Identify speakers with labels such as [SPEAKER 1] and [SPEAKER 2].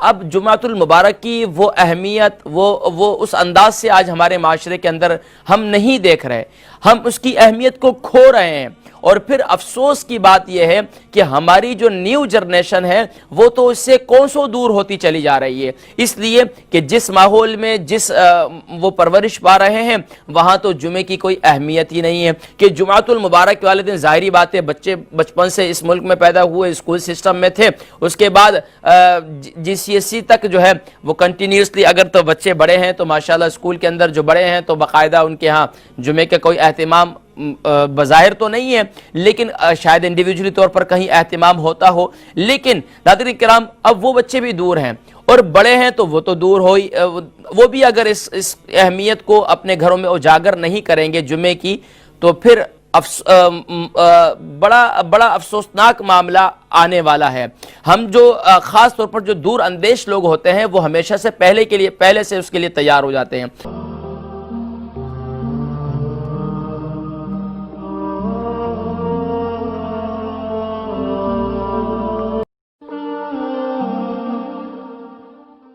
[SPEAKER 1] अब जुमातुल मुबारक की वो अहमियत, वो उस अंदाज से आज हमारे माशरे के अंदर हम नहीं देख रहे, हम उसकी अहमियत को खो रहे हैं। और फिर अफसोस की बात यह है कि हमारी जो न्यू जनरेशन है वो तो इससे कोसों दूर होती चली जा रही है, इसलिए कि जिस माहौल में जिस वो परवरिश पा रहे हैं वहां तो जुमे की कोई अहमियत ही नहीं है। कि जुमातुल मुबारक वाले दिन जाहिर बात है बच्चे बचपन से इस मुल्क में पैदा हुए, स्कूल सिस्टम में थे, उसके बाद GCSE तक जो है वो कंटिन्यूसली, अगर तो बच्चे बड़े हैं तो माशाल्लाह स्कूल के अंदर जो बड़े हैं तो बाकायदा उनके यहाँ जुमे का कोई एहतिमाम बज़ाहिर तो नहीं है, लेकिन शायद इंडिविजुअली तौर पर कहीं एहतिमाम होता हो। लेकिन नाज़रीन किराम, अब वो बच्चे भी दूर हैं और बड़े हैं तो वो तो दूर हो ही, वो भी अगर इस अहमियत को अपने घरों में उजागर नहीं करेंगे जुमे की, तो फिर बड़ा अफसोसनाक मामला आने वाला है। हम जो ख़ास तौर पर जो दूर अंदेश लोग होते हैं वो हमेशा से पहले से उसके लिए तैयार हो जाते हैं।